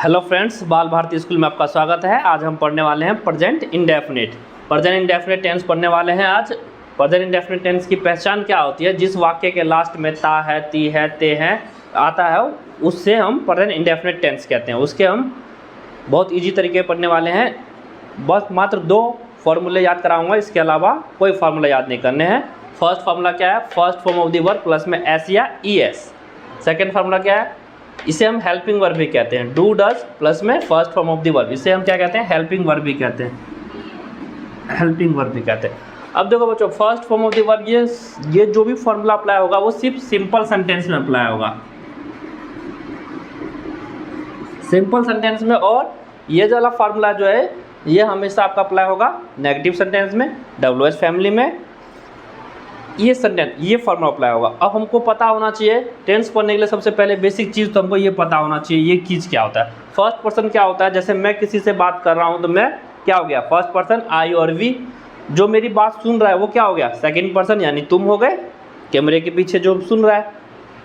Hello friends, बाल Bharti school में आपका स्वागत है। आज हम पढ़ने वाले हैं present indefinite. Present indefinite tense पढ़ने वाले हैं आज। प्रेजेंट इंडेफिनिट टेंस की पहचान क्या होती है? जिस वाक्य के लास्ट में ता है, ती है, ते है आता है, उससे हम प्रेजेंट इंडेफिनिट टेंस कहते हैं। उसके हम बहुत ईजी तरीके पढ़ने वाले हैं। बस मात्र 2 फार्मूले याद कराऊंगा, इसके अलावा कोई फार्मूला याद नहीं करने हैं। फर्स्ट फार्मूला क्या है? First form of the verb plus में एस या ई एस। सेकेंड फार्मूला क्या है? इसे हम हेल्पिंग वर्ब भी कहते हैं। डू डज प्लस में first form of the verb, इसे हम क्या कहते हैं? हेल्पिंग वर्ब भी कहते हैं। हेल्पिंग वर्ब भी कहते हैं। अब देखो बच्चों, first form of the verb ये जो भी फॉर्मूला अप्लाई होगा वो सिर्फ सिंपल सेंटेंस में अप्लाई होगा, सिंपल सेंटेंस में। और ये जो वाला फार्मूला जो है ये हमेशा आपका अप्लाई होगा नेगेटिव सेंटेंस में, WH फैमिली में। ये सेंटेंस, ये फार्मूला अप्लाई होगा। अब हमको पता होना चाहिए टेंस पढ़ने के लिए सबसे पहले बेसिक चीज़ तो हमको ये पता होना चाहिए ये चीज़ क्या होता है। फर्स्ट पर्सन क्या होता है? जैसे मैं किसी से बात कर रहा हूँ तो मैं क्या हो गया? फर्स्ट पर्सन आई और वी। जो मेरी बात सुन रहा है वो क्या हो गया? सेकंड पर्सन यानी तुम हो गए, कैमरे के पीछे जो सुन रहा है।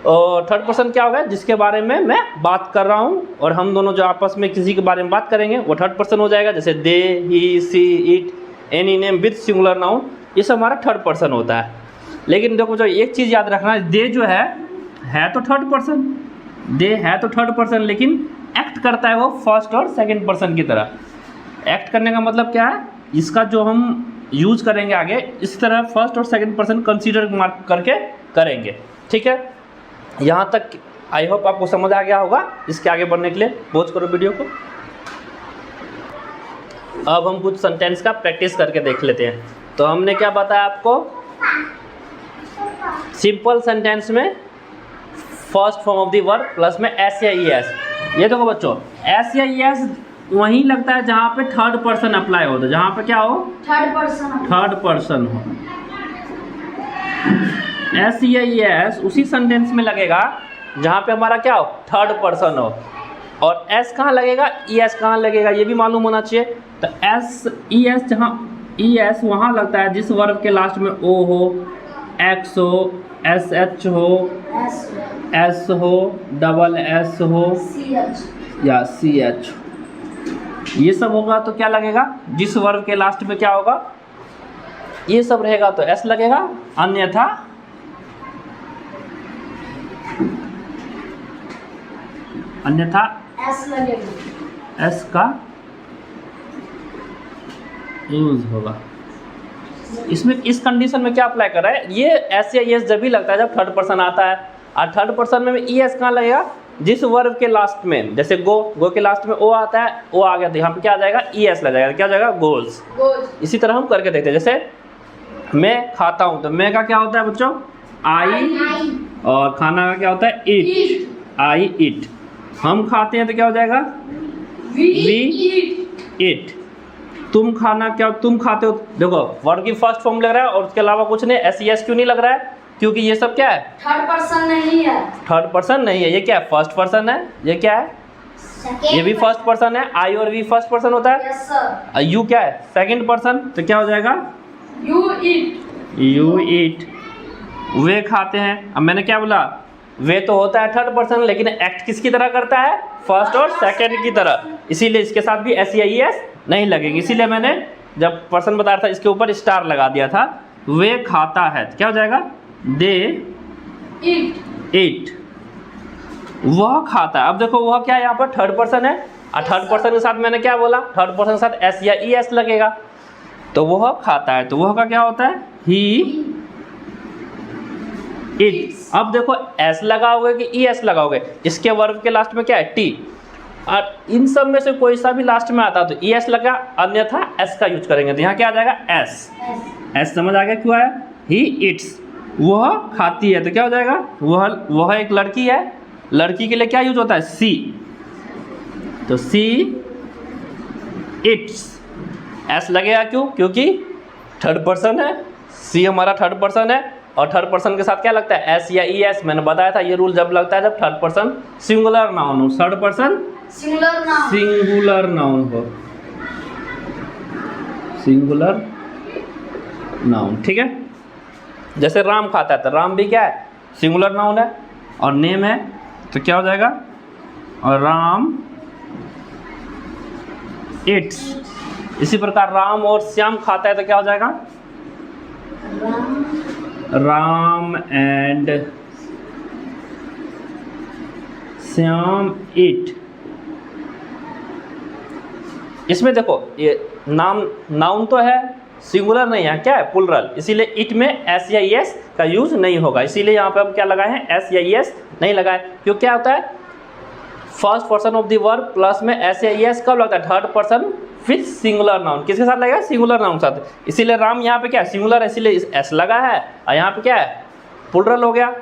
और थर्ड पर्सन क्या हो गया? जिसके बारे में मैं बात कर रहा हूँ और हम दोनों जो आपस में किसी के बारे में बात करेंगे वो थर्ड पर्सन हो जाएगा। जैसे they, he, she, it, any name with singular noun, ये सब हमारा थर्ड पर्सन होता है। लेकिन देखो जो एक चीज़ याद रखना है, दे जो है तो थर्ड पर्सन, दे है तो थर्ड पर्सन, लेकिन एक्ट करता है वो फर्स्ट और सेकंड पर्सन की तरह। एक्ट करने का मतलब क्या है? इसका जो हम यूज करेंगे आगे इस तरह फर्स्ट और सेकंड पर्सन कंसीडर मार्क करके करेंगे। ठीक है, यहाँ तक आई होप आपको समझ आ गया होगा। इसके आगे बढ़ने के लिए पॉज करो वीडियो को। अब हम कुछ सेंटेंस का प्रैक्टिस करके देख लेते हैं। तो हमने क्या बताया आपको? सिंपल सेंटेंस में first form of the verb plus में एस या ई एस। ये देखो बच्चों, एस या ई एस वहीं लगता है जहाँ पे थर्ड पर्सन अप्लाई हो। तो जहाँ पे क्या हो? थर्ड पर्सन हो। एस या ई एस उसी सेंटेंस में लगेगा जहाँ पे हमारा क्या हो? थर्ड पर्सन हो। और एस कहाँ लगेगा? ई एस कहाँ लगेगा ये भी मालूम होना चाहिए। तो एस ई एस, जहाँ ई एस वहाँ लगता है जिस वर्ब के लास्ट में ओ हो, एक्स हो, एस एच हो, एस हो, डबल एस हो या सी एच, ये सब होगा तो क्या लगेगा? जिस वर्ब के लास्ट में क्या होगा? ये सब रहेगा तो एस लगेगा, अन्यथा एस लगेगा, एस का यूज होगा। इसमें इस कंडीशन में क्या अप्लाई कर रहा है? ये एस या एस जब भी लगता है जब थर्ड पर्सन आता है। और थर्ड पर्सन में ई एस कहाँ लगेगा? जिस वर्ब के लास्ट में, जैसे गो के लास्ट में ओ आता है, ओ आ गया तो यहाँ पे क्या आ जाएगा? ई एस लग जाएगा। क्या हो जाएगा? गोल्स। इसी तरह हम करके देखते हैं। जैसे मैं खाता हूँ तो मैं का क्या होता है बच्चों? आई। और खाना का क्या होता है? इट। I eat. हम खाते हैं तो क्या हो जाएगा? We eat. तुम खाना क्या तुम खाते हो? देखो वर्ड की फर्स्ट फॉर्म लग रहा है और उसके अलावा कुछ नहीं। एस ई एस क्यों नहीं लग रहा है? क्योंकि ये सब क्या है? थर्ड पर्सन नहीं है। थर्ड पर्सन नहीं है। ये क्या है? फर्स्ट पर्सन है। ये क्या है? ये भी फर्स्ट पर्सन है। आई और वी फर्स्ट पर्सन होता है। Yes sir. यू क्या है? Second person. तो क्या हो जाएगा? You eat. You eat. वे खाते हैं। अब मैंने क्या बोला? वे तो होता है थर्ड पर्सन, लेकिन एक्ट किसकी तरह करता है? फर्स्ट और सेकंड की तरह। इसीलिए इसके साथ भी एस या ई एस नहीं लगेगी। इसीलिए मैंने जब पर्सन बता रहा था इसके ऊपर स्टार लगा दिया था। वे खाता है तो क्या हो जाएगा? दे इट। वह खाता है। अब देखो वह क्या है? यहाँ पर थर्ड पर्सन है और थर्ड पर्सन के साथ मैंने क्या बोला? थर्ड पर्सन के साथ एस या ई एस लगेगा। तो वह खाता है तो वह का क्या होता है? ही इट। अब देखो एस लगाओगे कि ई एस लगाओगे? इसके वर्ब के लास्ट में क्या है? टी। और इन सब में से कोई सा भी लास्ट में आता है तो ई एस लगा, अन्यथा एस का यूज करेंगे। तो यहाँ क्या आ जाएगा? एस। एस समझ आ गया क्यों आया? ही इट्स। वह खाती है तो क्या हो जाएगा? वह एक लड़की है। लड़की के लिए क्या यूज होता है? सी। तो सी इट्स। एस लगेगा क्यों? क्योंकि थर्ड पर्सन है। सी हमारा थर्ड पर्सन है और थर्ड पर्सन के साथ क्या लगता है? एस या ई एस। मैंने बताया था ये रूल जब लगता है जब थर्ड पर्सन सिंगुलर नाउन हो। थर्ड पर्सन सिंगुलर नाउन हो। Singular noun. ठीक है, जैसे राम खाता है तो राम भी क्या है? सिंगुलर नाउन है और नेम है तो क्या हो जाएगा? और राम ईट्स। इसी प्रकार राम और श्याम खाता है तो क्या हो जाएगा? राम एंड श्याम ईट। इसमें देखो ये नाउन तो है, सिंगुलर नहीं है, क्या है? प्लुरल, इसीलिए इट में एस या एस का यूज नहीं होगा। इसीलिए यहाँ पे हम क्या लगाए हैं? एस या एस नहीं लगाए। क्यों? क्या होता है? First person of the verb plus में एस या एस कब लगता है? Third person with singular noun. किसके साथ लगेगा? सिंगुलर नाउन साथ। इसीलिए राम यहाँ पे क्या है? सिंगुलर है, इसीलिए एस लगा है, और यहाँ पे क्या है? प्लुरल हो गया।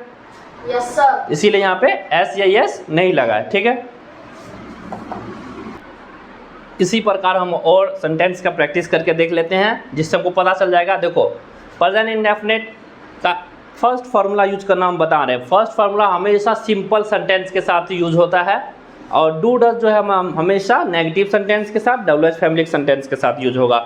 Yes sir. इसीलिए यहाँ पे एस या एस नहीं लगा है। ठीक है, इसी प्रकार हम और सेंटेंस का प्रैक्टिस करके देख लेते हैं, जिससे हमको पता चल जाएगा। देखो, प्रेजेंट इंडेफिनिट का फर्स्ट फार्मूला यूज करना हम बता रहे हैं। फर्स्ट फार्मूला हमेशा सिंपल सेंटेंस के साथ यूज होता है, और डू डज जो है हम हमेशा नेगेटिव सेंटेंस के साथ, डब्ल्यू एच फैमिली सेंटेंस के साथ यूज होगा।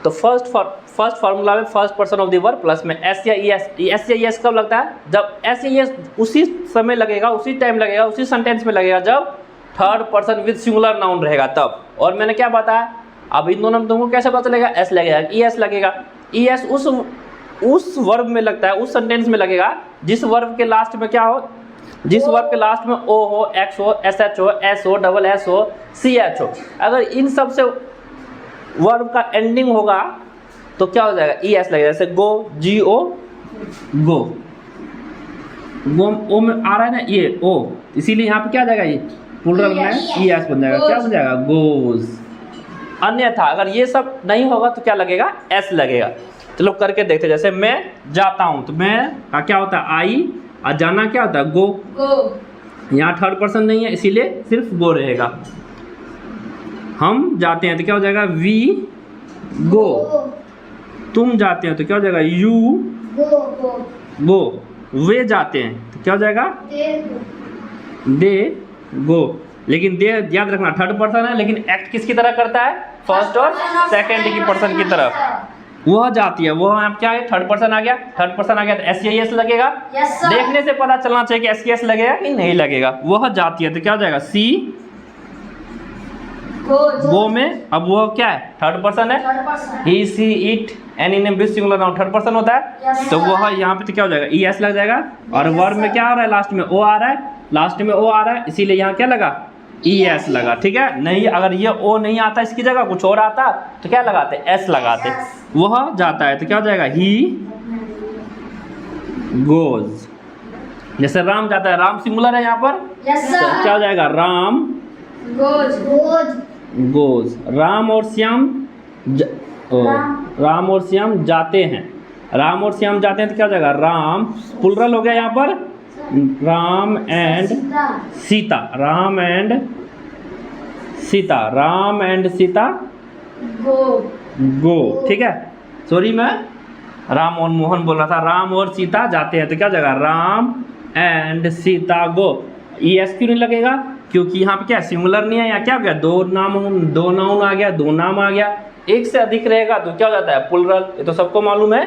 तो फर्स्ट फार्मूला में first person of the verb plus में एस या एस। एस या एस कब लगता है? जब एस या एस उसी समय लगेगा, उसी टाइम लगेगा, उसी सेंटेंस में लगेगा जब third person with singular noun रहेगा तब। और मैंने क्या बताया? अब इन दोनों में तुमको कैसे पता चलेगा? एस लगेगा, ई एस लगेगा। ई एस उस वर्ब में लगता है, उस सेंटेंस में लगेगा जिस वर्ब के लास्ट में क्या हो? जिस वर्ब के लास्ट में ओ हो, एक्स हो, एस एच हो, एस हो, डबल एस हो, सी एच हो। अगर इन सब से वर्ब का एंडिंग होगा तो क्या हो जाएगा? ई एस लगेगा। जैसे गो, जी ओ, गो। गो ओ में आ रहा है ना ये ओ, इसीलिए यहाँ पे क्या आ जाएगा? ये प्लुरल में ई एस बन जाएगा। क्या बन जाएगा? गोज। अन्यथा अगर ये सब नहीं होगा तो क्या लगेगा? एस लगेगा। चलो करके देखते हैं। जैसे मैं जाता हूँ तो मैं का क्या होता है? आई, और जाना क्या होता है? गो। यहाँ थर्ड पर्सन नहीं है, इसीलिए सिर्फ गो रहेगा। हम जाते हैं तो क्या हो जाएगा? We go. तुम जाते हैं तो क्या हो जाएगा? यू गो। वे जाते हैं तो क्या हो जाएगा? दे गो। लेकिन दे याद रखना थर्ड पर्सन है, लेकिन एक्ट किसकी तरह करता है? फर्स्ट और सेकंड की पर्सन की तरफ। वह जाती है, वो आप क्या है? थर्ड पर्सन आ गया। थर्ड पर्सन आ गया तो एस या एस लगेगा। देखने से पता चलना चाहिए कि एस या एस लगेगा कि नहीं लगेगा। वह जाती है तो क्या हो जाएगा? सी गो में। अब वो क्या है? थर्ड पर्सन है। He, she, it, any name with singular noun third person होता है। तो वह यहाँ पे तो क्या हो जाएगा? ई एस लग जाएगा। और वर्ब में क्या आ रहा है? लास्ट में ओ आ रहा है। लास्ट में ओ आ रहा है, इसीलिए यहाँ क्या लगा? ई एस लगा। ठीक है, नहीं अगर ये ओ नहीं आता, इसकी जगह कुछ और आता तो क्या लगाते? एस लगाते। वह जाता है तो क्या हो जाएगा? He goes. जैसे राम जाता है, राम सिंगुलर है यहाँ पर, तो क्या हो जाएगा? राम गोज। राम और श्याम राम और श्याम जाते हैं। राम और श्याम जाते हैं तो क्या हो जाएगा? राम प्लुरल हो गया यहाँ पर, Ram and Sita. Ram and Sita. Ram and Sita go. ठीक है, सॉरी मैं राम और मोहन बोल रहा था। राम और सीता जाते हैं तो क्या हो जाएगा? Ram and Sita go. E S क्यों नहीं लगेगा? क्योंकि यहाँ पे क्या सिंगुलर नहीं है, यहाँ क्या हो गया? दो नाउन आ गया, दो नाम आ गया। एक से अधिक रहेगा तो क्या हो जाता है? प्लुरल। ये तो सबको मालूम है।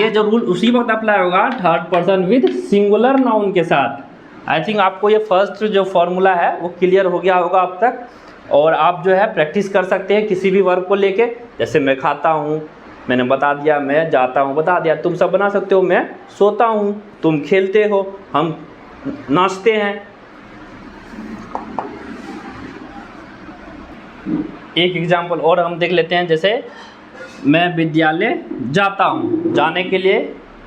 ये जो रूल उसी वक्त अप्लाई होगा third person with singular noun के साथ। आई थिंक आपको ये फर्स्ट जो फॉर्मूला है वो क्लियर हो गया होगा अब तक, और आप जो है प्रैक्टिस कर सकते हैं किसी भी वर्ब को लेके। जैसे मैं खाता हूँ, मैंने बता दिया। मैं जाता हूँ, बता दिया। तुम सब बना सकते हो। मैं सोता हूँ, तुम खेलते हो, हम नाचते हैं। एक एग्जाम्पल और हम देख लेते हैं। जैसे मैं विद्यालय जाता हूँ, जाने के लिए,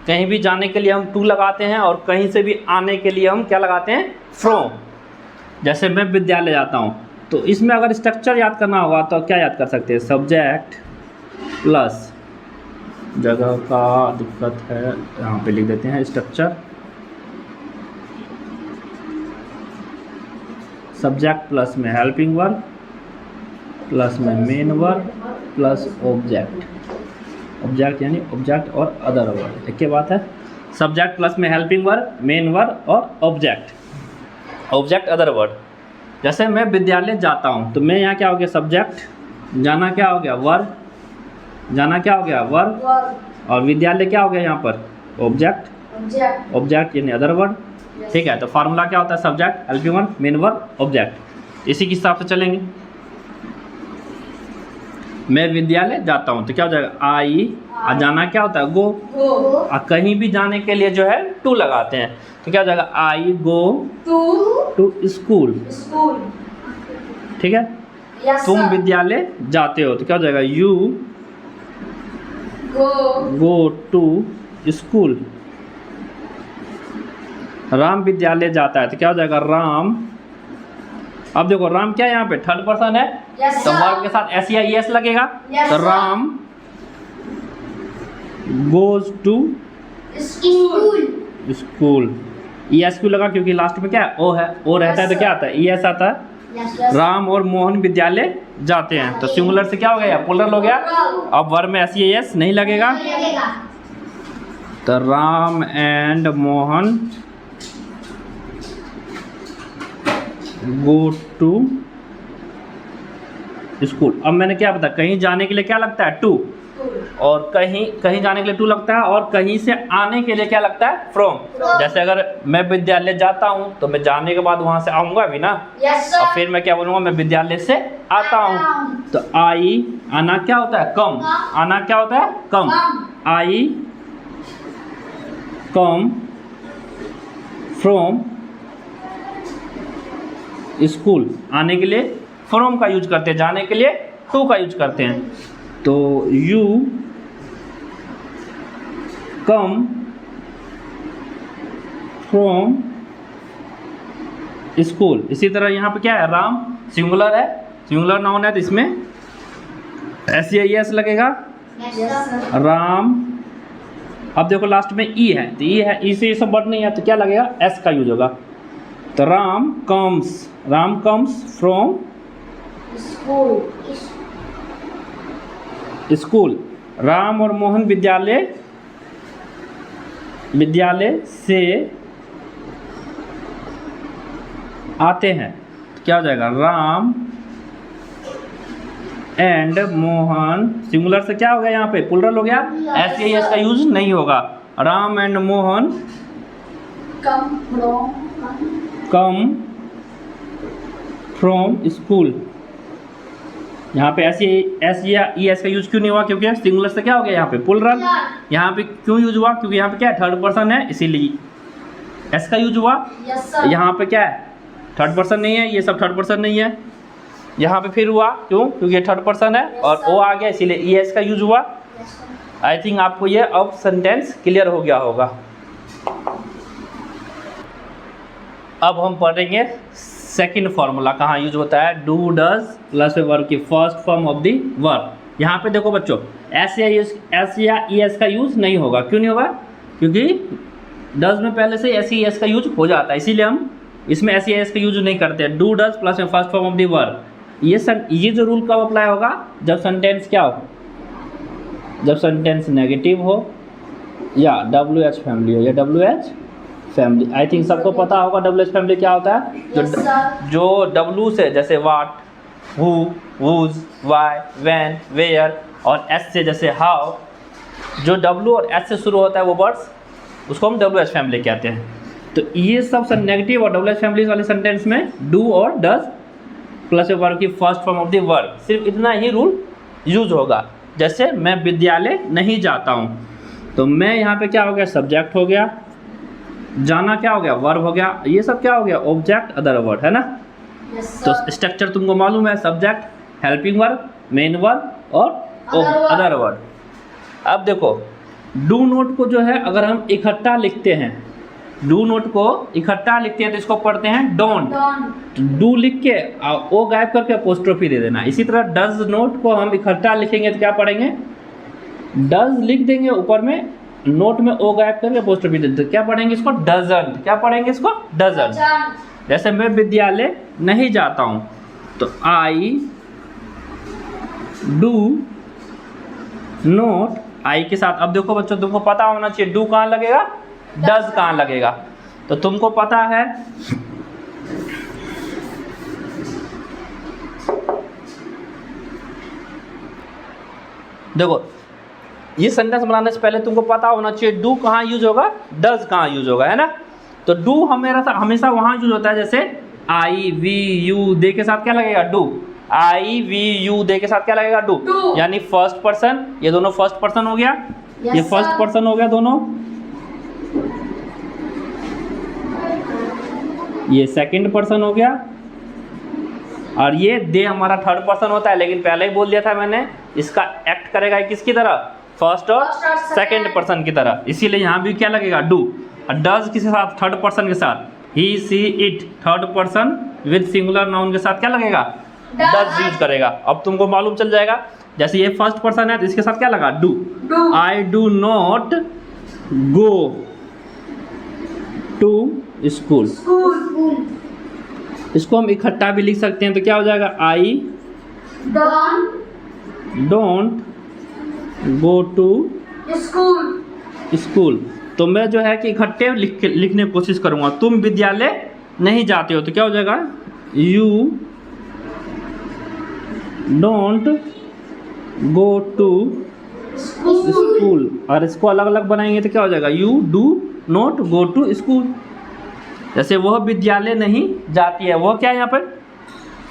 कहीं भी जाने के लिए हम टू लगाते हैं, और कहीं से भी आने के लिए हम क्या लगाते हैं? फ्रॉम। जैसे मैं विद्यालय जाता हूँ, तो इसमें अगर स्ट्रक्चर याद करना होगा तो क्या याद कर सकते हैं? सब्जेक्ट प्लस, जगह का दिक्कत है, यहाँ पे लिख देते हैं स्ट्रक्चर। सब्जेक्ट प्लस में हेल्पिंग वर्ब प्लस में main verb plus object. Object यानी ऑब्जेक्ट और अदर वर्ब, एक ही बात है। सब्जेक्ट प्लस में हेल्पिंग वर्ब, मेन वर्ब और ऑब्जेक्ट। Object other verb. जैसे मैं विद्यालय जाता हूँ, तो मैं यहाँ क्या हो गया? सब्जेक्ट। जाना क्या हो गया? वर्ब। जाना क्या हो गया? वर्ब। और विद्यालय क्या हो गया यहाँ पर? ऑब्जेक्ट। ऑब्जेक्ट यानी अदर वर्ब। ठीक है, तो फार्मूला क्या होता है? Subject, helping verb, main verb, object. इसी के हिसाब से चलेंगे। मैं विद्यालय जाता हूँ तो क्या हो जाएगा आई, और जाना क्या होता है गो, और कहीं भी जाने के लिए जो है टू लगाते हैं तो क्या हो जाएगा आई गो टू स्कूल। ठीक है, तुम विद्यालय जाते हो तो क्या हो जाएगा you go to school. Ram विद्यालय जाता है तो क्या हो जाएगा राम। अब देखो राम क्या है यहाँ पे थर्ड पर्सन है, तो वर्ब के साथ एस या एस लगेगा, तो Ram goes to school. E S क्यों लगा, क्योंकि लास्ट में क्या है ओ है, ओ रहता है तो क्या आता है ई एस आता है। राम और मोहन विद्यालय जाते हैं तो सिंगुलर से क्या हो गया, प्लुरल हो गया। अब वर्ब में एस या एस नहीं लगेगा, तो Ram and Mohan go to school. अब मैंने क्या बताया, कहीं जाने के लिए क्या लगता है टू, और कहीं जाने के लिए टू लगता है, और कहीं से आने के लिए क्या लगता है फ्रॉम। जैसे अगर मैं विद्यालय जाता हूँ तो मैं जाने के बाद वहां से आऊंगा भी ना, और फिर मैं क्या बोलूंगा, मैं विद्यालय से आता हूँ। तो आई आना क्या होता है कम, आना क्या होता है कम। आई कम फ्रॉम स्कूल, आने के लिए फ्रॉम का यूज करते हैं, जाने के लिए टू का यूज करते हैं। तो यू कम फ्रॉम स्कूल। इसी तरह यहाँ पे क्या है, राम सिंगुलर है, सिंगुलर नाउन है तो इसमें एस या एस लगेगा राम। अब देखो लास्ट में ई है, तो ई है, ई से ये सब वर्ड नहीं है तो क्या लगेगा एस का यूज होगा। तो Ram comes from school. Ram और मोहन विद्यालय से आते हैं तो क्या हो जाएगा राम एंड मोहन। सिंगुलर से क्या हो गया यहाँ पे प्लुरल हो गया, एस या एस का यूज नहीं होगा। Ram and Mohan come from school. यहाँ पे एस या ई एस का यूज क्यों नहीं हुआ, क्योंकि सिंगुलर से क्या हो गया यहाँ पे प्लुरल। यहाँ पे क्यों यूज हुआ, क्योंकि यहाँ पे क्या है थर्ड पर्सन है इसीलिए एस का यूज हुआ। यहाँ पे क्या है थर्ड पर्सन नहीं है, ये सब थर्ड पर्सन नहीं है, यहाँ पे फिर हुआ क्यों, क्योंकि ये थर्ड पर्सन है और ओ आ गया इसीलिए ई एस का यूज हुआ। आई थिंक आपको ये अब सेंटेंस क्लियर हो गया होगा। अब हम पढ़ेंगे सेकंड फॉर्मूला कहाँ यूज होता है, डू डज प्लस वर्ब की first form of the verb. यहाँ पे देखो बच्चों एस या ई एस का यूज नहीं होगा। क्यों नहीं होगा, क्योंकि डज में पहले से एस ई एस का यूज हो जाता है, इसीलिए हम इसमें एस या एस का यूज नहीं करते। डू डज प्लस में first form of the verb. ये जो रूल कब अप्लाई होगा, जब सेंटेंस क्या हो, जब सेंटेंस नेगेटिव हो या डब्ल्यू एच फैमिली हो, या W H family. I think सबको पता होगा डब्ल्यू एच फैमिली क्या होता है। जो डब्ल्यू से जैसे what, who, whose, why, when, where, और एस से जैसे हाउ, जो डब्ल्यू और एस से शुरू होता है वो वर्ड्स उसको हम डब्ल्यू एच फैमिली कहते हैं। तो ये सब नेगेटिव और डब्ल्यू एच फैमिली वाले सेंटेंस में डू और डज प्लस वर्ब की first form of the verb, सिर्फ इतना ही रूल यूज होगा। जैसे मैं विद्यालय नहीं जाता हूँ, तो मैं यहाँ पे क्या हो गया सब्जेक्ट हो गया, जाना क्या हो गया वर्ब हो गया, ये सब क्या हो गया ऑब्जेक्ट अदर वर्ड है ना। तो स्ट्रक्चर तुमको मालूम है, subject, helping verb, main verb और अदर वर्ड। अब देखो डू नोट को जो है अगर हम इकट्ठा लिखते हैं, डू नोट को इकट्ठा लिखते हैं तो इसको पढ़ते हैं डोंट। डू लिख के ओ गायब करके अपोस्ट्रोफी दे देना। इसी तरह डज नोट को हम इकट्ठा लिखेंगे तो क्या पढ़ेंगे, डज लिख देंगे ऊपर में, नोट में ओ गायब करके अपोस्ट्रोफी दे देंगे, क्या पढ़ेंगे इसको डजंट। क्या पढ़ेंगे इसको डजंट। जैसे मैं विद्यालय नहीं जाता हूँ तो आई डू नोट, आई के साथ। अब देखो बच्चों तुमको पता होना चाहिए डू कहाँ लगेगा, डज कहाँ लगेगा। तो तुमको पता है देखो ये सेंटेंस बनाने से पहले तुमको पता होना चाहिए डू कहाँ यूज होगा, डज कहाँ यूज होगा, है ना। तो डू हमेशा वहाँ यूज होता है जैसे आई, वी, यू, दे के साथ क्या लगेगा do, I we you they के साथ क्या लगेगा? डू, यानी फर्स्ट पर्सन, ये दोनों फर्स्ट पर्सन हो गया, ये फर्स्ट पर्सन हो गया दोनों, ये सेकंड पर्सन हो गया, और ये दे हमारा थर्ड पर्सन होता है, लेकिन पहले ही बोल दिया था मैंने, इसका एक्ट करेगा किसकी तरह? फर्स्ट और सेकंड पर्सन की तरह, इसीलिए यहाँ भी क्या लगेगा? डू। और डज किसके साथ? थर्ड पर्सन के साथ, he she it, third person with singular noun के साथ क्या लगेगा? डज यूज करेगा। अब तुमको मालूम चल जाएगा, जैसे ये फर्स्ट पर्सन है तो इसके साथ क्या लगा? Do. I do not go to school, इसको हम इकट्ठा भी लिख सकते हैं, तो क्या हो जाएगा? I don't go to school. तो मैं जो है कि इकट्ठे लिखने की कोशिश करूंगा। तुम विद्यालय नहीं जाते हो, तो क्या हो जाएगा? You don't go to school. और इसको अलग अलग बनाएंगे तो क्या हो जाएगा? You do not go to school. जैसे वह विद्यालय नहीं जाती है, वो क्या है यहाँ पर?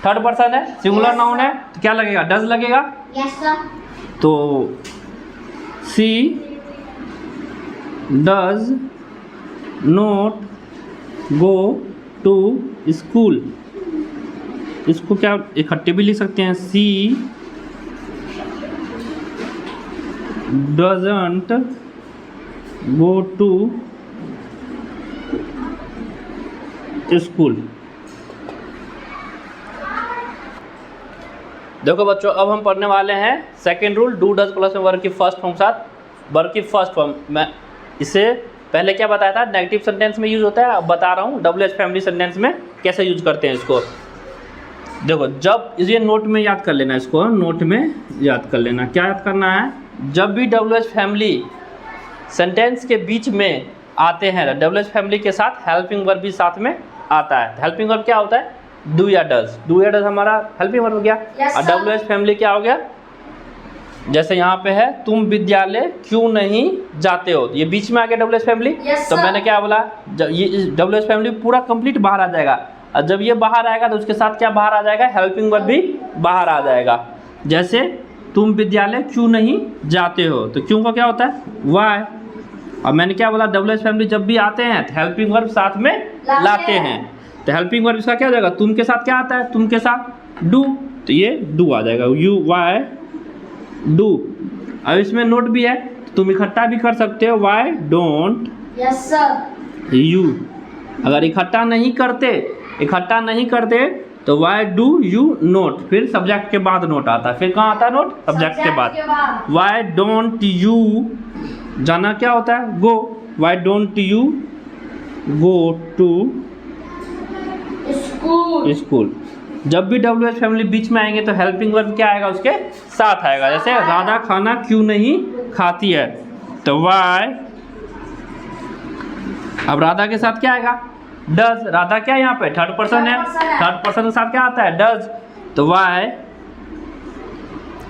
थर्ड पर्सन है, सिंगुलर नाउन है, तो क्या लगेगा? डज लगेगा। Yes sir. तो she does not go to school, इसको क्या इकट्ठे भी लिख सकते हैं? She doesn't go to school. देखो बच्चों, अब हम पढ़ने वाले हैं second rule, do does plus में वर्ब की फर्स्ट फॉर्म के साथ। वर्ब की फर्स्ट फॉर्म मैं इससे पहले क्या बताया था? नेगेटिव सेंटेंस में यूज होता है, अब बता रहा हूँ WH फैमिली सेंटेंस में कैसे यूज करते हैं इसको। देखो, जब ये नोट में याद कर लेना, इसको नोट में याद कर लेना। क्या याद करना है? जब भी WH फैमिली सेंटेंस के बीच में आते हैं, WH फैमिली के साथ हेल्पिंग वर्ब भी साथ में आता है। हेल्पिंग वर्ब क्या होता है? डू या डज। डू या डज हमारा हेल्पिंग वर्ब हो गया। और WH फैमिली क्या हो गया? जैसे यहाँ पे है, तुम विद्यालय क्यों नहीं जाते हो, ये बीच में आ गया WH फैमिली। तो मैंने क्या बोला? जब ये WH फैमिली पूरा कंप्लीट बाहर आ जाएगा, और जब ये बाहर आएगा तो उसके साथ क्या बाहर आ जाएगा? हेल्पिंग वर्ब भी बाहर आ जाएगा। जैसे तुम विद्यालय क्यों नहीं जाते हो, तो क्यों का क्या होता है? वाई। और मैंने क्या बोला? WH फैमिली जब भी आते हैं तो हेल्पिंग वर्ब साथ में लाते हैं, तो हेल्पिंग वर्ब इसका क्या हो जाएगा? तुम के साथ क्या आता है? तुम के साथ डू, तो ये डू आ जाएगा, यू वाई डू। अब इसमें नोट भी है, तुम इकट्ठा भी कर सकते हो, why don't yes sir you. अगर इकट्ठा नहीं करते तो वाई डू यू नोट, फिर सब्जेक्ट के बाद नोट आता है। फिर कहाँ आता है नोट? सब्जेक्ट के बाद। वाई डोंट यू, जाना क्या होता है? Go. Why don't you go to school. जब भी WH फैमिली बीच में आएंगे तो हेल्पिंग वर्ब क्या आएगा? उसके साथ आएगा। जैसे राधा खाना क्यों नहीं खाती है, तो वाई, अब राधा के साथ क्या आएगा? डज। राधा क्या है यहाँ पे? थर्ड पर्सन है, थर्ड पर्सन के साथ क्या आता है? डज। तो वाई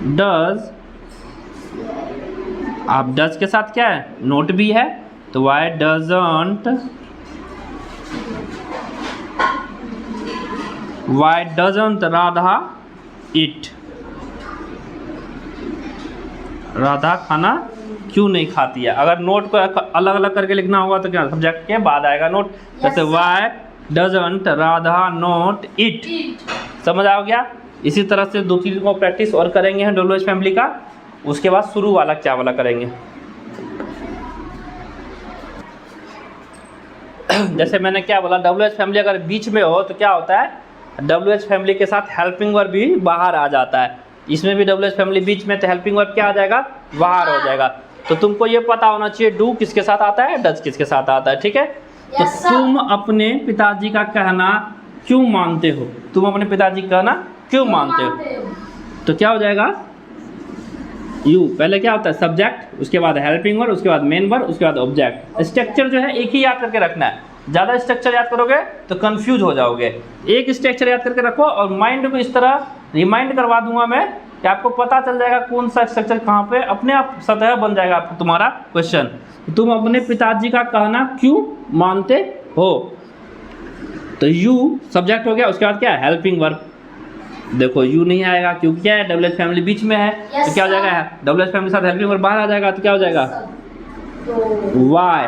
डज, अब डज के साथ क्या है? नोट भी है, तो वाई डजंट राधा ईट, राधा खाना क्यों नहीं खाती है। अगर नोट को अलग अलग करके लिखना होगा तो क्या? सब्जेक्ट के बाद आएगा नोट। जैसे why doesn't Radha not eat. समझ आ गया? इसी तरह से दो चीज़ों को प्रैक्टिस और करेंगे हम WH फैमिली का, उसके बाद शुरू वाला क्या वाला करेंगे। जैसे मैंने क्या बोला, WH फैमिली अगर बीच में हो तो क्या होता है? WH फैमिली के साथ हेल्पिंग वर्ब भी बाहर आ जाता है। इसमें भी WH फैमिली बीच में, तो हेल्पिंग वर्ब क्या आ जाएगा? बाहर हो जाएगा। तो तुमको ये पता होना चाहिए डू किसके साथ आता है, डज किसके साथ आता है, ठीक है? तो तुम अपने पिताजी का कहना क्यों मानते हो, तुम अपने पिताजी का कहना क्यों मानते हो, तो क्या हो जाएगा? यू। पहले क्या होता है? सब्जेक्ट, उसके बाद हेल्पिंग वर्ब, उसके बाद मेन वर्ब, उसके बाद ऑब्जेक्ट। स्ट्रक्चर जो है एक ही याद करके रखना है, ज़्यादा स्ट्रक्चर याद करोगे तो कंफ्यूज हो जाओगे। एक स्ट्रक्चर याद करके रखो, और माइंड को इस तरह रिमाइंड करवा दूंगा मैं कि आपको पता चल जाएगा कौन सा स्ट्रक्चर कहाँ पे, अपने आप सतह बन जाएगा तुम्हारा क्वेश्चन। तुम अपने पिताजी का कहना क्यों मानते हो, तो यू सब्जेक्ट हो गया, उसके बाद क्या? Helping verb. देखो यू नहीं आएगा क्योंकि क्या है, डबल एच फैमिली बीच में है। Yes, तो क्या हो sir. जाएगा, डबल एच फैमिली के साथ हेल्पिंग वर्ब बाहर आ जाएगा, तो क्या हो जाएगा, तो वाई।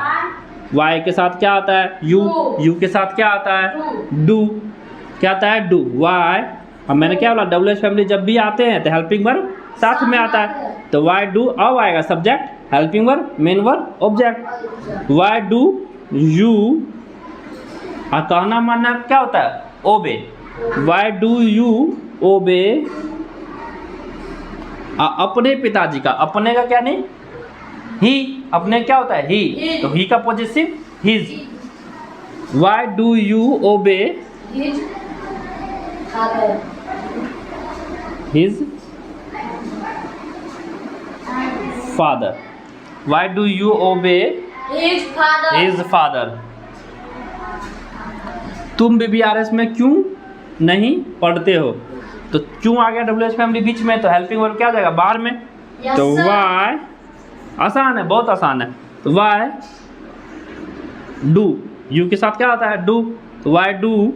वाई के साथ क्या आता है, यू। Do. यू के साथ क्या आता है, Do. डू। क्या आता है, डू। वाई, अब मैंने क्या बोला, डबल एच फैमिली जब भी आते हैं तो हेल्पिंग वर्ब साथ में आता है। तो वाई डू अब आएगा subject, helping verb, main verb, object. Y do you, और कहना मानना क्या होता है, ओबे। वाई डू यू ओबे अपने पिताजी का, अपने का क्या नहीं, ही। अपने क्या होता है, ही। तो ही का positive his. Why do you obey his father. His father. Why do you obey His father. His father. तुम BBRS में क्यों नहीं पढ़ते हो, तो क्यों आ गया डब्ल्यू एच फैमिली बीच में, तो हेल्पिंग वर्ब क्या आ जाएगा, बाहर में। Yes, तो sir. वाई, आसान है, बहुत आसान है। तो वाई डू, यू के साथ क्या आता है, डू। तो वाई डू,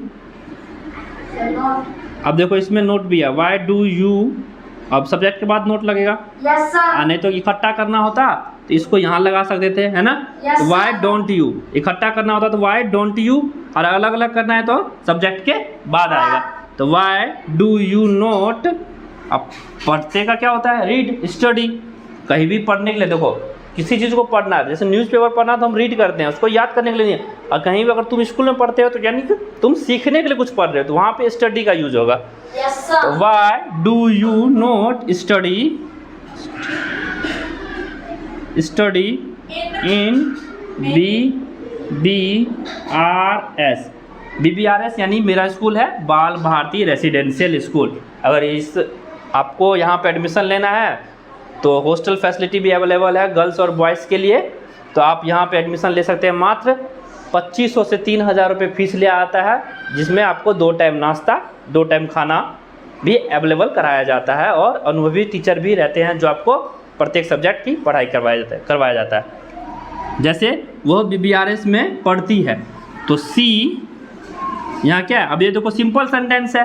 Not. अब देखो इसमें नोट भी है, वाई डू यू, अब सब्जेक्ट के बाद नोट लगेगा। Yes, sir. नहीं तो इकट्ठा करना होता तो इसको यहाँ लगा सकते थे, है ना। Yes, तो वाई sir. डोंट यू, इकट्ठा करना होता तो वाई डोंट यू, और अलग अलग करना है तो सब्जेक्ट के बाद आएगा। तो वाई डू यू नोट, अब पढ़ते का क्या होता है, रीड, स्टडी। कहीं भी पढ़ने के लिए देखो, किसी चीज़ को पढ़ना है, जैसे न्यूज़पेपर पढ़ना तो हम रीड करते हैं, उसको याद करने के लिए नहीं। और कहीं भी अगर तुम स्कूल में पढ़ते हो तो यानी कि तुम सीखने के लिए कुछ पढ़ रहे हो, तो वहाँ पे स्टडी का यूज होगा। Yes, sir. तो Y do you note study, study in BBRS। BBRS यानी मेरा स्कूल है बाल भारती रेसिडेंशियल स्कूल। अगर इस आपको यहाँ पे एडमिशन लेना है तो हॉस्टल फैसिलिटी भी अवेलेबल है गर्ल्स और बॉयज़ के लिए। तो आप यहाँ पे एडमिशन ले सकते हैं। मात्र 2500 से 3000 रुपये फीस लिया आता है, जिसमें आपको 2 टाइम नाश्ता, 2 टाइम खाना भी अवेलेबल कराया जाता है, और अनुभवी टीचर भी रहते हैं जो आपको प्रत्येक सब्जेक्ट की पढ़ाई करवाया जाता है। जैसे वह BBRS में पढ़ती है तो सी, यहाँ क्या है, अब ये देखो सिंपल सेंटेंस है।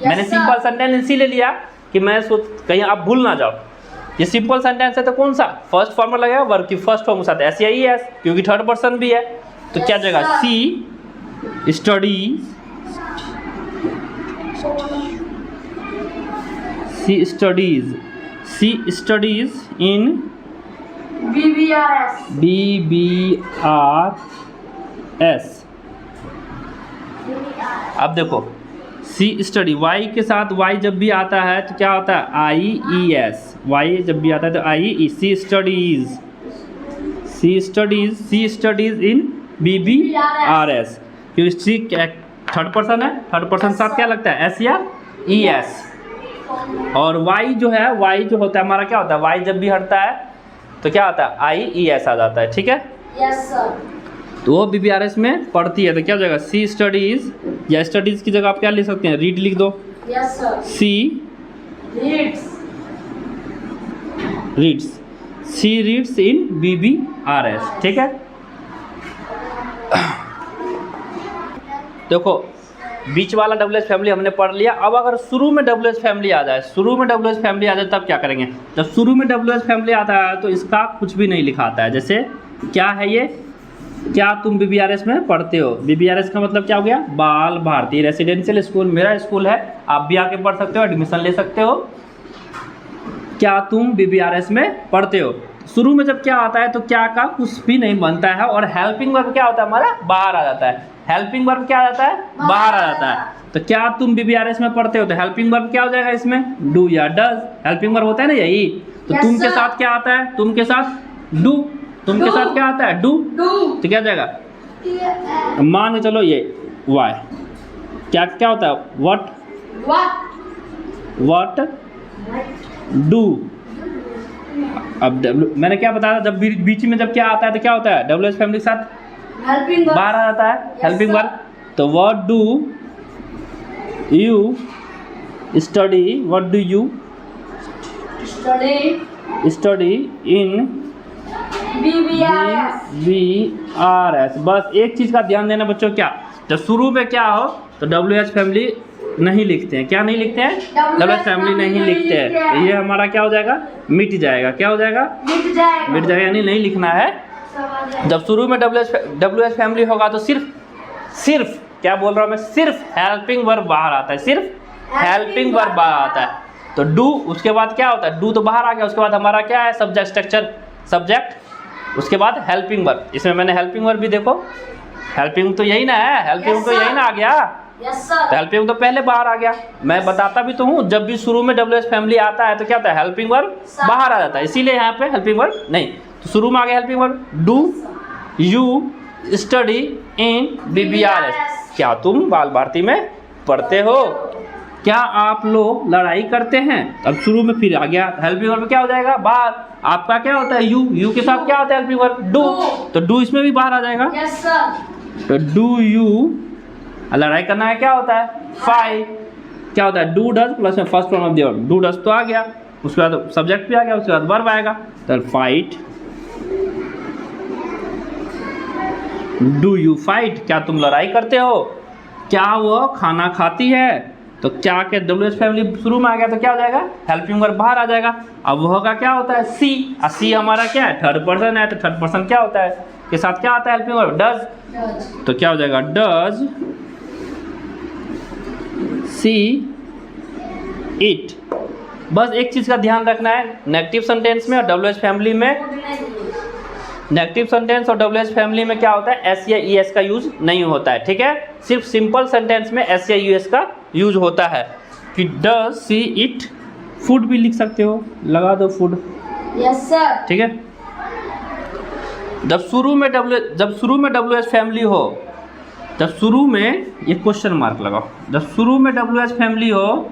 मैंने sir. सिंपल सेंटेंस इसीलिए लिया कि मैं कहीं आप भूल ना जाओ। ये सिंपल सेंटेंस है तो कौन सा, फर्स्ट फॉर्म लगेगा, वर्ब की फर्स्ट फॉर्म के साथ एस या ई एस, क्योंकि थर्ड पर्सन भी है। तो क्या Yes, जगह, sir. She study, she studies in BBRS. BBRS। अब देखो सी स्टडी, वाई के साथ वाई जब भी आता है तो क्या होता है, IES। वाई जब भी आता है तो IE, she studies, she studies in BBRS, क्योंकि सी थर्ड पर्सन है, थर्ड पर्सन साथ क्या लगता है, एस या ES। और वाई जो है, वाई जो होता है हमारा क्या होता है, वाई जब भी हटता है तो क्या होता है, IES आ जाता है। ठीक है, Yes, sir. तो वो BBRS में पढ़ती है तो क्या हो जाएगा, सी स्टडीज, या स्टडीज की जगह आप क्या लिख सकते हैं, रीड लिख दो। Yes, sir. She Reads. Reads, she reads in BBRS। ठीक है, देखो बीच वाला WH फैमिली हमने पढ़ लिया। अब अगर शुरू में WH फैमिली आ जाए, शुरू में WH फैमिली आ जाए तब क्या करेंगे। जब शुरू में WH फैमिली आता है तो इसका कुछ भी नहीं लिखा आता है। जैसे क्या है ये, क्या तुम BBRS में पढ़ते हो। BBRS का मतलब क्या हो गया, बाल भारती रेसिडेंशियल स्कूल, मेरा स्कूल है, आप भी आके पढ़ सकते हो, एडमिशन ले सकते हो। क्या तुम BBRS में पढ़ते हो। शुरू में जब क्या आता है तो क्या का कुछ भी नहीं बनता है, और हेल्पिंग वर्ब क्या होता है हमारा, बाहर आ जाता है। हेल्पिंग वर्ब क्या आ जाता है, बाहर आ जाता है। तो क्या तुम BBRS में पढ़ते हो, तो हेल्पिंग वर्ब क्या हो जाएगा इसमें, डू या डज। हेल्पिंग वर्ब होता है ना यही। तो Yes, तुम के sir. साथ क्या आता है, तुम के साथ डू, तुम के Do. साथ क्या आता है, डू। Do. तो क्या जाएगा, मान के चलो ये वाई, क्या क्या होता है, व्हाट, What? डू। अब मैंने क्या बताया, जब बीच में जब क्या आता है तो क्या होता है, WH फैमिली के साथ Helping verb. बाहर आ जाता है Yes, हेल्पिंग sir. वर्ब। तो what do you study, what do you study in BBRS. BBRS। बस एक चीज़ का ध्यान देना बच्चों, क्या जब शुरू में क्या हो तो WH फैमिली नहीं लिखते हैं। क्या नहीं लिखते हैं? WH फैमिली नहीं लिखते हैं। ये हमारा क्या हो जाएगा? मिट जाएगा। क्या हो जाएगा? मिट जाएगा। मिट जाएगा, यानी नहीं लिखना है। जब शुरू में WH फैमिली होगा तो सिर्फ क्या बोल रहा हूँ मैं, सिर्फ हेल्पिंग वर्ब बाहर आता है, सिर्फ हेल्पिंग वर्ब बाहर आता है। तो डू, उसके बाद क्या होता है? डू तो बाहर आ गया, उसके बाद हमारा क्या है? सब्जेक्ट स्ट्रक्चर, सब्जेक्ट, उसके बाद हेल्पिंग वर्ब। इसमें मैंने हेल्पिंग वर्ब भी देखो, हेल्पिंग तो यही ना है, हेल्पिंग तो यही ना आ गया। Yes sir. तो हेल्पिंग तो पहले बाहर आ गया। मैं बताता भी तो हूँ, जब भी शुरू में WH फैमिली आता है तो क्या होता है? हेल्पिंग वर्ब बाहर आ जाता है, इसीलिए यहाँ पे हेल्पिंग वर्ब नहीं। तो शुरू में आ गया helping verb. Do you study in BBRS। क्या तुम बाल भारती में पढ़ते हो? क्या आप लोग लड़ाई करते हैं? अब शुरू में फिर आ गया हेल्पिंग वर्ब, क्या हो जाएगा? बाहर। आपका क्या होता है? यू के साथ क्या होता है? Helping verb do. तो डू इसमें भी बाहर आ जाएगा। Yes sir. तो डू यू, लड़ाई करना है, क्या होता है? फाइट। क्या होता है? डू डज प्लस में first form of the verb, do does तो आ गया, उसके बाद सब्जेक्ट भी आ गया, उसके बाद वर्ब आएगा। तो फाइट, डू यू फाइट, क्या तुम लड़ाई करते हो? क्या वह खाना खाती है? तो क्या के WH फैमिली शुरू में आ गया तो क्या हो जाएगा? हेल्पिंग वर्ब बाहर आ जाएगा। अब वह का क्या होता है? सी। और सी हमारा क्या है? थर्ड पर्सन है, तो थर्ड पर्सन क्या होता है? के साथ क्या आता है? Helping verb does. तो क्या हो जाएगा? Does see it. बस एक चीज़ का ध्यान रखना है, नेगेटिव सेंटेंस में और WH फैमिली में, नेगेटिव सेंटेंस और WH फैमिली में क्या होता है? एस या ES का यूज नहीं होता है, ठीक है? सिर्फ सिंपल सेंटेंस में एस या ES का यूज होता है। कि डज सी इट फूड भी लिख सकते हो, लगा दो फूड। Yes sir. ठीक है। जब शुरू में WH फैमिली हो, जब शुरू में ये क्वेश्चन मार्क लगाओ, जब शुरू में WH फैमिली हो,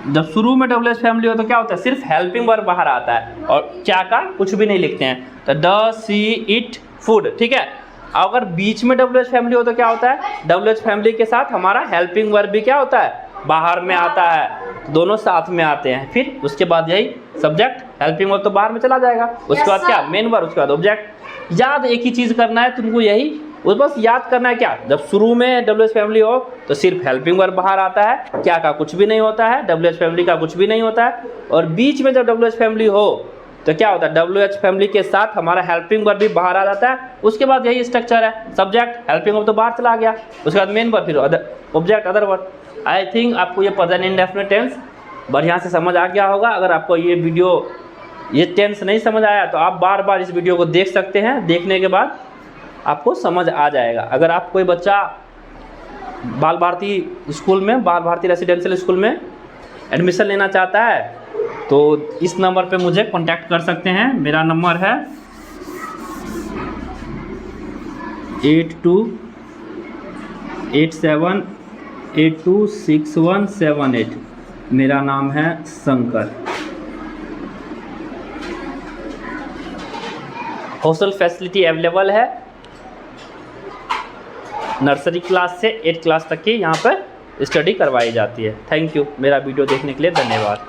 जब शुरू में WH फैमिली हो तो क्या होता है? सिर्फ हेल्पिंग वर्ब बाहर आता है और क्या का कुछ भी नहीं लिखते हैं। तो डज सी इट फूड, ठीक है। अगर बीच में WH फैमिली हो तो क्या होता है? WH फैमिली के साथ हमारा हेल्पिंग वर्ब भी क्या होता है? बाहर में आता है, तो दोनों साथ में आते हैं। फिर उसके बाद यही सब्जेक्ट, हेल्पिंग वर्ब तो बाहर में चला जाएगा, उसके बाद क्या? मेन वर्ब, उसके बाद ऑब्जेक्ट। याद एक ही चीज़ करना है तुमको, यही बस याद करना है। क्या? जब शुरू में WH फैमिली हो तो सिर्फ हेल्पिंग वर्ब बाहर आता है, क्या का कुछ भी नहीं होता है, WH फैमिली का कुछ भी नहीं होता है। और बीच में जब WH फैमिली हो तो क्या होता है? WH फैमिली के साथ हमारा हेल्पिंग वर्ब भी बाहर आ जाता है। उसके बाद यही स्ट्रक्चर है, सब्जेक्ट, हेल्पिंग वर्ब तो बाहर चला गया, उसके बाद मेन वर्ब, फिर object, other verb. I think आपको ये प्रेजेंट इंडेफिनिट टेंस बढ़िया से समझ आ गया होगा। अगर आपको ये टेंस नहीं समझ आया तो आप बार बार इस वीडियो को देख सकते हैं, देखने के बाद आपको समझ आ जाएगा। अगर आप कोई बच्चा बाल भारती स्कूल में, बाल भारती रेसिडेंशियल स्कूल में एडमिशन लेना चाहता है तो इस नंबर पे मुझे कांटेक्ट कर सकते हैं। मेरा नंबर है 8287826178। मेरा नाम है शंकर। हॉस्टल फैसिलिटी अवेलेबल है, नर्सरी क्लास से 8 क्लास तक की यहाँ पर स्टडी करवाई जाती है। थैंक यू, मेरा वीडियो देखने के लिए धन्यवाद।